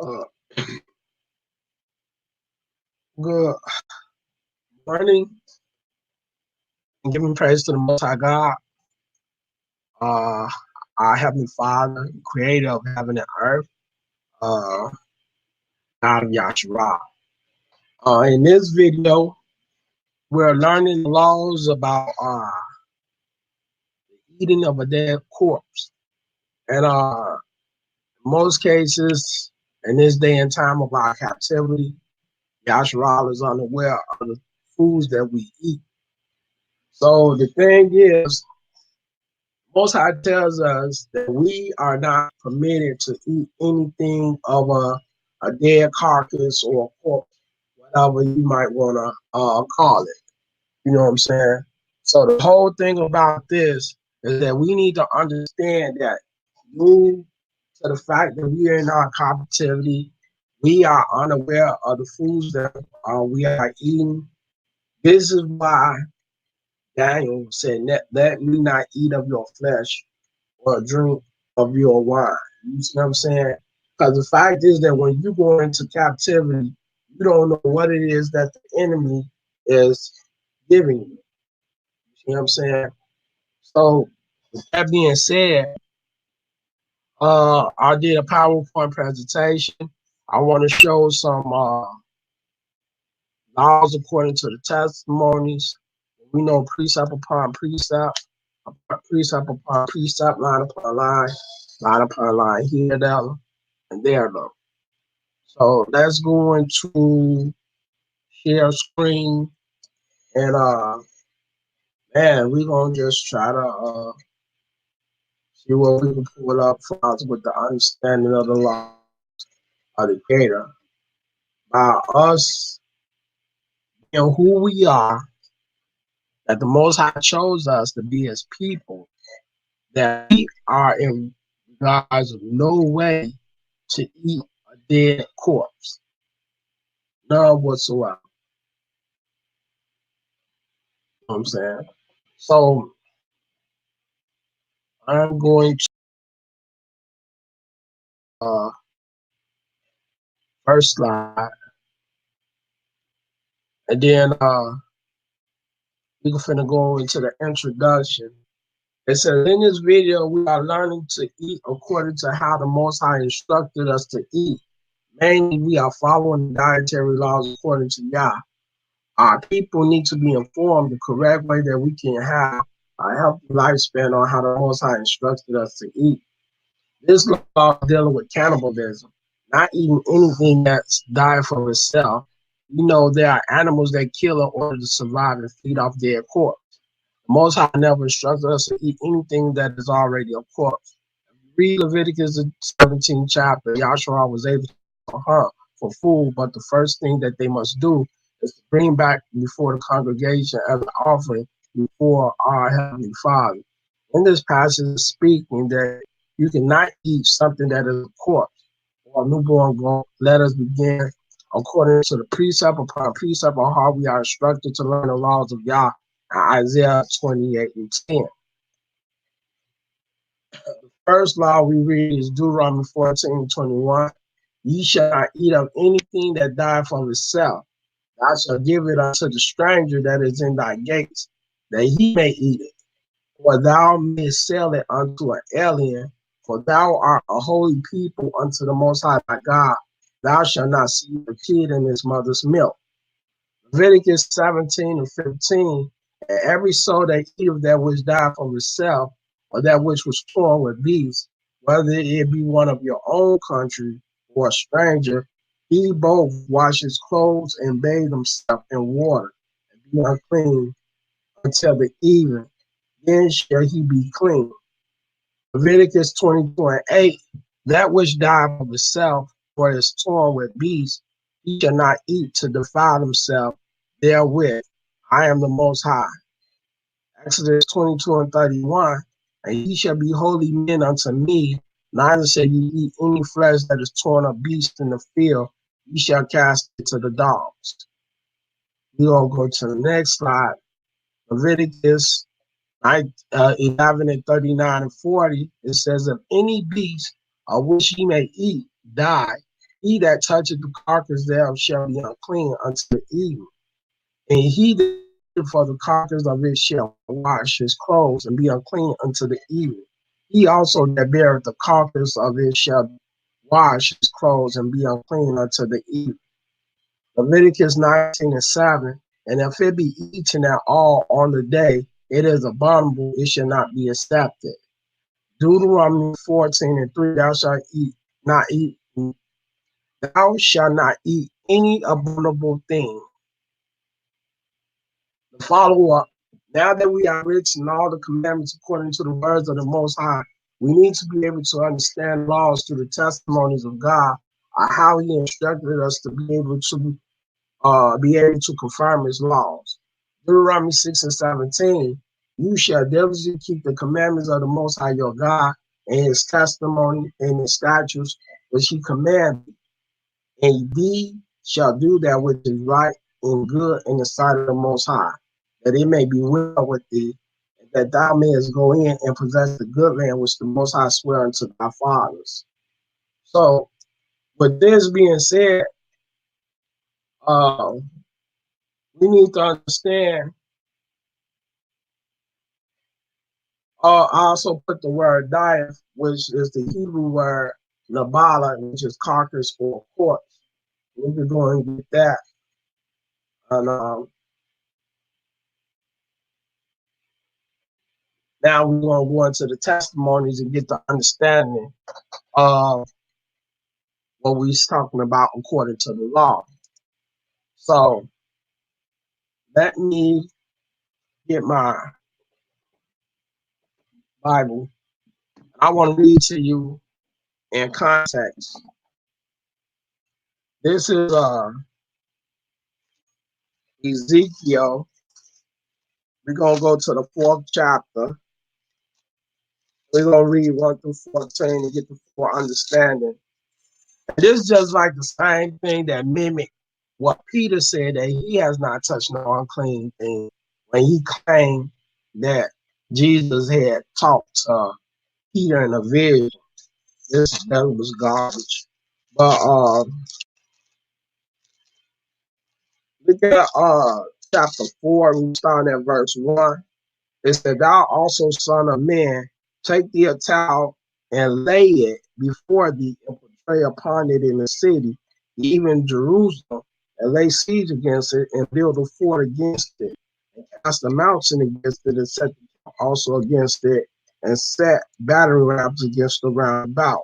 Uh, Good morning and giving praise to the Most High God, uh, our Heavenly Father, Creator of heaven and earth, uh, God of Yahshua. In this video, we're learning the laws about eating of a dead corpse. And in most cases, in this day and time of our captivity, Yahshua is unaware of the foods that we eat. So the thing is, Most High tells us that we are not permitted to eat anything of a dead carcass or a corpse, whatever you might want to call it. You know what I'm saying? So the whole thing about this is that we need to understand that due to the fact that we are in our captivity, we are unaware of the foods that we are eating. This is why Daniel said, let me not eat of your flesh or drink of your wine. You see what I'm saying? Because the fact is that when you go into captivity, you don't know what it is that the enemy is giving you. You see what I'm saying? So, with that being said, I did a PowerPoint presentation. I want to show some laws according to the testimonies. We know precept upon precept, precept upon precept, line upon line, here, there, and there, though. So let's go into share screen and man, we're gonna just try to see what we can pull up for us with the understanding of the law of the creator. By us being who we are, that the Most High chose us to be His people, that we are in regards of no way to eat a dead corpse, none whatsoever. You know what I'm saying? So I'm going to first slide, and then we can finna go into the introduction. It says in this video we are learning to eat according to how the Most High instructed us to eat. Mainly, we are following the dietary laws according to Yah. Our people need to be informed the correct way that we can have a healthy lifespan on how the Most High instructed us to eat. This law is dealing with cannibalism, not eating anything that's died for itself. You know, there are animals that kill in order to survive and feed off their corpse. The Most High never instructed us to eat anything that is already a corpse. Read Leviticus the 17th chapter. Yahshua was able to hunt for food, but the first thing that they must do is to bring back before the congregation as an offering before our Heavenly Father. In this passage, is speaking that you cannot eat something that is a corpse or a newborn goat. Let us begin according to the precept upon precept on how we are instructed to learn the laws of Yah. Isaiah 28 and 10. First law we read is Deuteronomy 14:21. Ye shall not eat of anything that died from itself. Thou shalt give it unto the stranger that is in thy gates, that he may eat it. Or thou mayest sell it unto an alien, for thou art a holy people unto the Most High thy God. Thou shalt not see a kid in his mother's milk. Leviticus 17 and 15. And every soul that eateth that which died from itself, or that which was torn with beasts, whether it be one of your own country or a stranger, he both wash his clothes and bathe himself in water, and be unclean until the even. Then shall he be clean. Leviticus 22 and 8. That which died of itself, or is torn with beasts, he shall not eat to defile himself therewith. I am the Most High. Exodus 22 and 31. And ye shall be holy men unto me, neither shall ye eat any flesh that is torn of beast in the field. Ye shall cast it to the dogs. We're going to go to the next slide. Leviticus 11 and 39 and 40. It says, if any beast of which ye may eat die, He that toucheth the carcass thereof shall be unclean unto the evening. And he that eateth for the carcass of it shall wash his clothes and be unclean unto the evening. He also that beareth the carcass of it shall wash his clothes and be unclean unto the evening. Leviticus 19:7. And if it be eaten at all on the day, it is abominable, it shall not be accepted. Deuteronomy 14:3. Thou shalt not eat any abominable thing. The follow up. Now that we are rich in all the commandments according to the words of the Most High, we need to be able to understand laws through the testimonies of God, how He instructed us to be able to confirm His laws. Deuteronomy 6:17. You shall diligently keep the commandments of the Most High your God and His testimony and His statutes which He commanded, and thee shall do that which is right and good in the sight of the Most High, that it may be well with thee, and that thou mayest go in and possess the good land which the Most High sware unto thy fathers. So, with this being said, uh, we need to understand. I also put the word dieth, which is the Hebrew word nabala, which is carcass or corpse. We can go and get that. And now we're going to go into the testimonies and get the understanding of what we're talking about according to the law. So let me get my Bible. I want to read to you in context. This is Ezekiel. We're going to go to the 4th chapter. We're going to read 1 through 14 and get the full understanding. This is just like the same thing that mimic what Peter said, that he has not touched no unclean thing, when he claimed that Jesus had talked to Peter in a vision. That was garbage. But look at chapter 4, we start at verse 1. It said, Thou also, son of man, take thee a towel and lay it before thee, and portray upon it in the city, even Jerusalem, and lay siege against it, and build a fort against it, and cast a mountain against it, and set also against it, and set battering rams against the round about.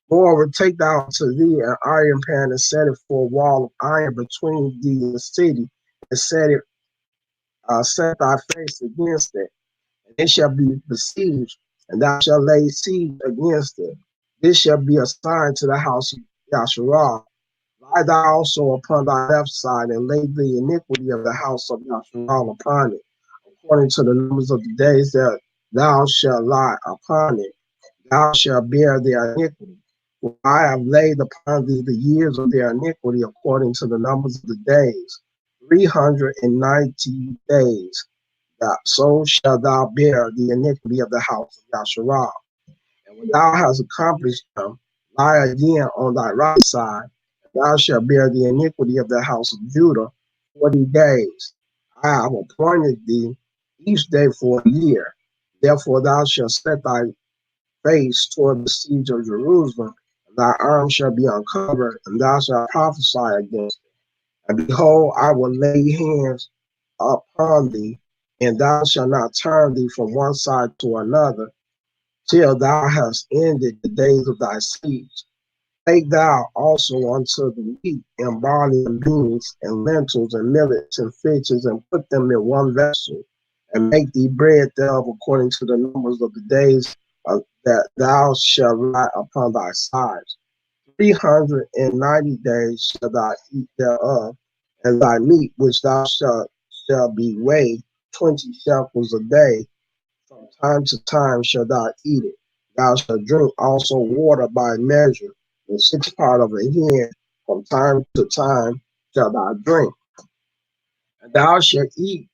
Moreover, take thou to thee an iron pan, and set it for a wall of iron between thee and the city, and set thy face against it. It shall be besieged, and thou shalt lay siege against it. This shall be a sign to the house of Yasharah. Lie thou also upon thy left side, and lay the iniquity of the house of Yasharah upon it, according to the numbers of the days that thou shalt lie upon it. Thou shalt bear their iniquity. For I have laid upon thee the years of their iniquity, according to the numbers of the days, 390 days. So shalt thou bear the iniquity of the house of Yasharah. And when thou hast accomplished them, lie again on thy right side, and thou shalt bear the iniquity of the house of Judah 40 days. I have appointed thee each day for a year. Therefore thou shalt set thy face toward the siege of Jerusalem, and thy arm shall be uncovered, and thou shalt prophesy against it. And behold, I will lay hands upon thee, and thou shalt not turn thee from one side to another, till thou hast ended the days of thy siege. Take thou also unto the wheat, and barley, and beans, and lentils, and millets, and fishes, and put them in one vessel, and make thee bread thereof according to the numbers of the days that thou shalt lie upon thy sides. 390 days shalt thou eat thereof, and thy meat which thou shall be weighed 20 shekels a day. From time to time shalt thou eat it. Thou shalt drink also water by measure, the sixth part of a hin. From time to time shalt thou drink. And thou shalt eat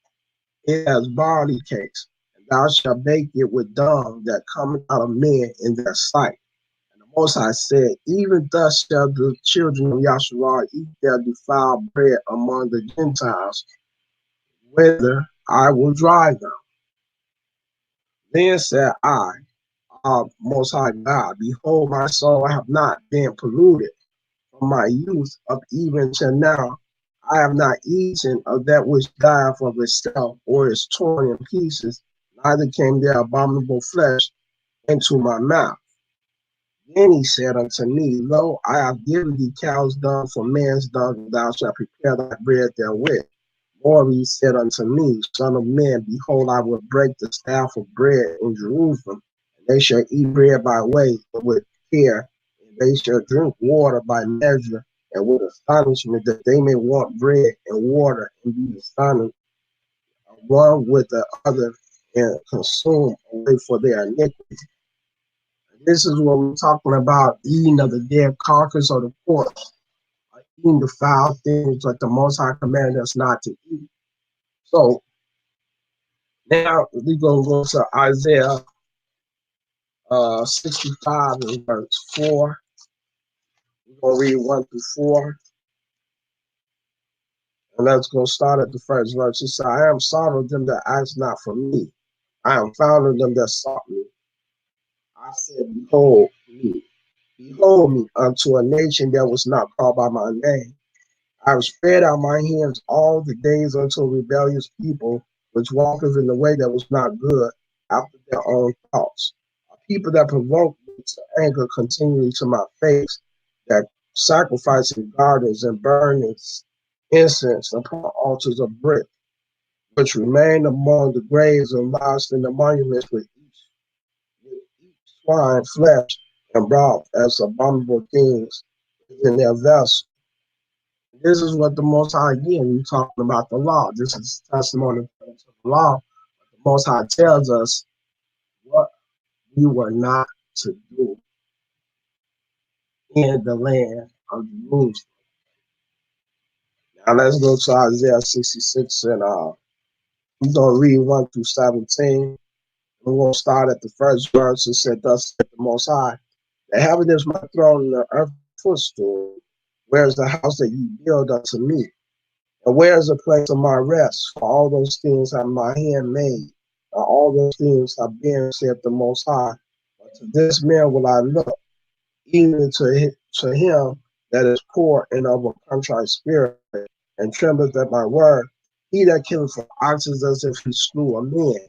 it as barley cakes, and thou shalt bake it with dung that cometh out of men in their sight. Most High said, even thus shall the children of Yasharal eat their defiled bread among the Gentiles, whither I will drive them. Then said I, Most High God, behold, my soul have not been polluted from my youth up even till now. I have not eaten of that which dieth of itself, or is torn in pieces, neither came there abominable flesh into my mouth. Then he said unto me, Lo, I have given thee cow's dung for man's dung, and thou shalt prepare thy bread therewith. More he said unto me, Son of man, behold, I will break the staff of bread in Jerusalem, and they shall eat bread by weight and with care, and they shall drink water by measure, and with astonishment, that they may want bread and water, and be astonished one with the other, and consume away for their iniquity. This is what we're talking about, eating of the dead carcass or the corpse, eating the foul things that the Most High commanded us not to eat. So now we're going to go to Isaiah 65 and verse 4. We're going to read 1 through 4. And let's go start at the first verse. It says, I am sorry of them that ask not for me. I am found of them that sought me. I said, behold me unto a nation that was not called by my name. I have spread out my hands all the days unto a rebellious people, which walketh in the way that was not good, after their own thoughts. A people that provoke me to anger continually to my face, that sacrifice in gardens and burning incense upon altars of brick, which remain among the graves and lodged in the monuments with each swine flesh and brought as abominable things in their vessels. This is what the Most High, again, we're talking about the law. This is testimony to the law. The Most High tells us what we were not to do in the land of Jerusalem. Now let's go to Isaiah 66, and we're going to read 1 through 17. We're going to start at the first verse. It said, Thus said the Most High, the heaven is my throne, and the earth footstool. Where is the house that you build unto me? And where is the place of my rest? For all those things have my hand made, and all those things have been, said the Most High. But to this man will I look, even to him that is poor and of a contrite spirit, and trembleth at my word. He that killeth for oxen as if he slew a man.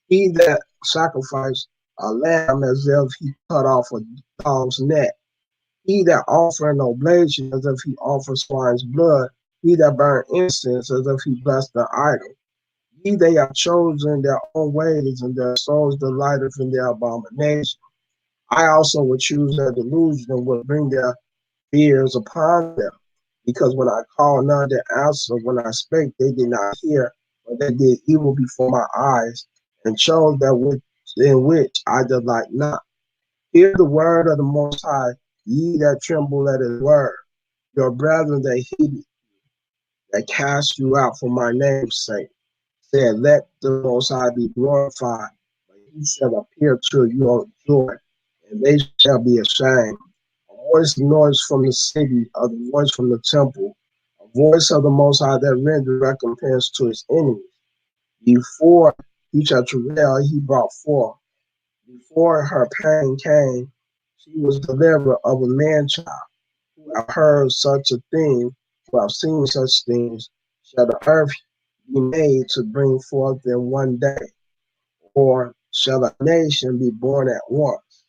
He that sacrificed a lamb as if he cut off a dog's neck. He that offer an oblation as if he offers swine's blood. He that burn incense as if he blessed the idol. Ye they have chosen their own ways, and their souls delighteth in their abomination. I also would choose their delusion and would bring their fears upon them. Because when I called, none did answer. When I spake, they did not hear, but they did evil before my eyes, and chose that which in which I delight not. Hear the word of the Most High, ye that tremble at his word. Your brethren that hated, that cast you out for my name's sake, said, Let the Most High be glorified, but he shall appear to your joy, and they shall be ashamed. A voice noise from the city, a voice from the temple, a voice of the Most High that rendered recompense to his enemies. Before he shall travail, he brought forth. Before her pain came, she was delivered of a man child. Who have heard such a thing, who have seen such things, shall the earth be made to bring forth in one day, or shall a nation be born at once?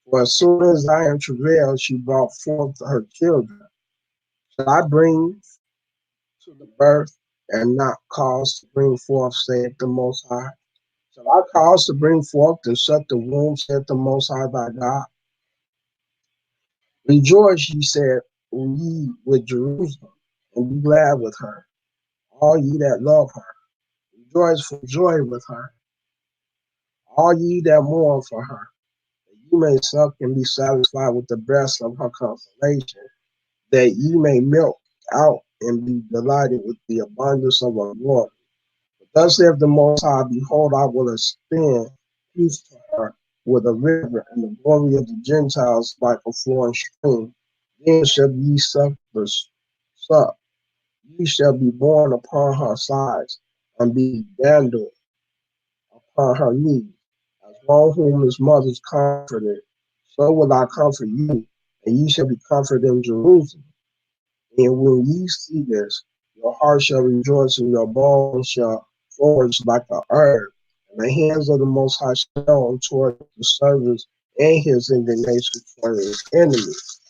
For as soon as Zion travailed, she brought forth her children. Shall I bring to the birth and not cause to bring forth, saith the Most High? Shall I cause to bring forth and shut the womb, saith the Most High thy God? Rejoice, ye said, ye with Jerusalem, and be glad with her, all ye that love her. Rejoice for joy with her, all ye that mourn for her, that ye may suck and be satisfied with the breast of her consolation, that ye may milk out and be delighted with the abundance of her glory. But thus saith the Most High, behold, I will extend peace to her, with a river, and the glory of the Gentiles like a flowing stream. Then shall ye suck the suck. Ye shall be borne upon her sides, and be dandled upon her knees. As one whom his mother's comforted, so will I comfort you, and ye shall be comforted in Jerusalem. And when ye see this, your heart shall rejoice, and your bones shall flourish like a herb. And the hands of the Most High shall on toward the servants, and his indignation toward his enemies.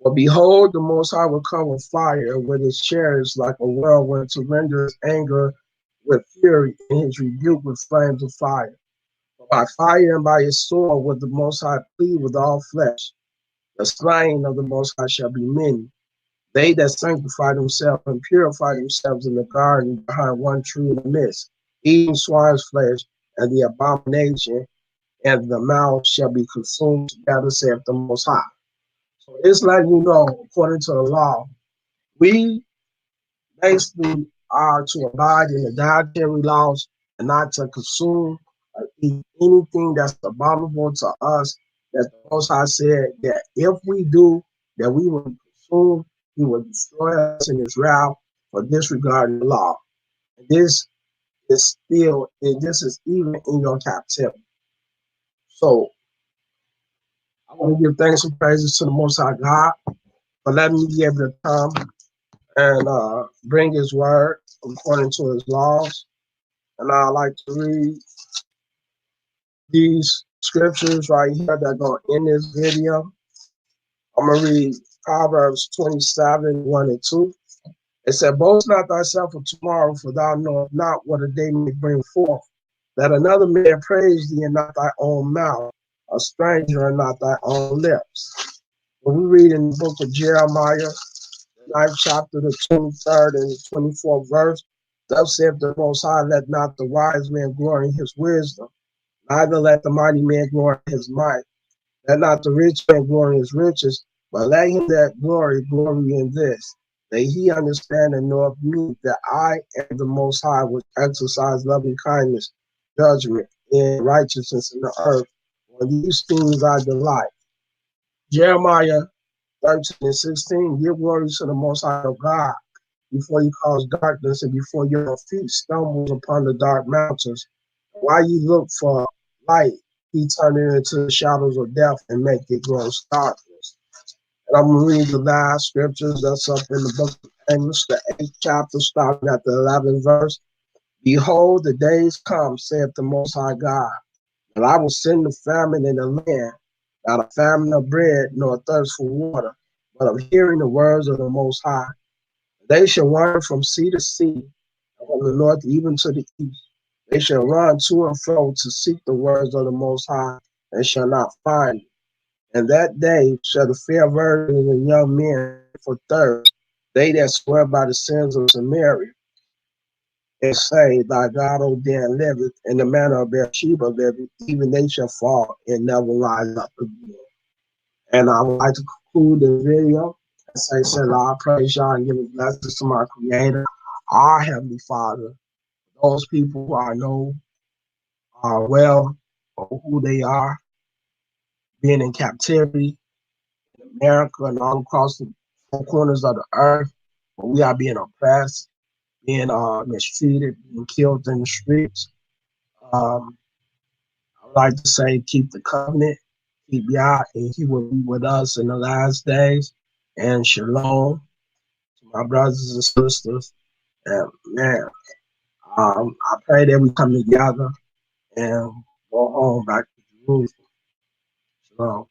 For behold, the Most High will come with fire, with his chariots like a whirlwind, to render his anger with fury, and his rebuke with flames of fire. For by fire and by his sword will the Most High plead with all flesh. The slain of the Most High shall be many. They that sanctify themselves and purify themselves in the garden behind one tree in the midst, eating swine's flesh, and the abomination and the mouth shall be consumed together, saith the Most High. So it's letting you know, according to the law, we basically are to abide in the dietary laws and not to consume or eat anything that's abominable to us. That the Most High said that if we do, that we will consume, he will destroy us in his wrath for disregarding the law. And this is still, and this is even in your captivity. So I want to give thanks and praises to the Most High God for letting me be able to come and bring his word according to his laws. And I like to read these scriptures right here that go in this video. I'm going to read Proverbs 27, 1 and 2. It said, boast not thyself of tomorrow, for thou knowest not what a day may bring forth. Let another man praise thee and not thy own mouth, a stranger and not thy own lips. When we read in the book of Jeremiah, the 9th chapter, the 23rd and 24th verse, thus saith the Most High, let not the wise man glory in his wisdom, neither let the mighty man glory in his might. Let not the rich man glory in his riches, but let him that glory in this, that he understand and know of me, that I am the Most High, which exercise loving kindness, judgment, and righteousness in the earth. On these things I delight. Jeremiah 13 and 16, give glory to the Most High of God, before you cause darkness and before your feet stumbles upon the dark mountains. While you look for light, he turned it into the shadows of death and make it gross darkness. And I'm going to read the last scriptures that's up in the book of Amos, the 8th chapter, starting at the 11th verse. Behold, the days come, saith the Most High God, and I will send the famine in the land, not a famine of bread, nor a thirst for water, but of hearing the words of the Most High. They shall wander from sea to sea, and from the north even to the east. They shall run to and fro to seek the words of the Most High, and shall not find it. And that day shall the fair virgins and young men for thirst, they that swear by the sins of Samaria, and say, thy God, O Dan, liveth, and the manner of Beersheba liveth, even they shall fall and never rise up again. And I would like to conclude the video and say, Selah, I praise y'all and give a blessings to my Creator, our Heavenly Father. Those people who I know are well or who they are, being in captivity in America and all across the four corners of the earth, where we are being oppressed, being mistreated, being killed in the streets. Um, I would like to say, keep the covenant, keep Yah, and He will be with us in the last days. And shalom to my brothers and sisters. And man, I pray that we come together and go home back to Jerusalem. Shalom.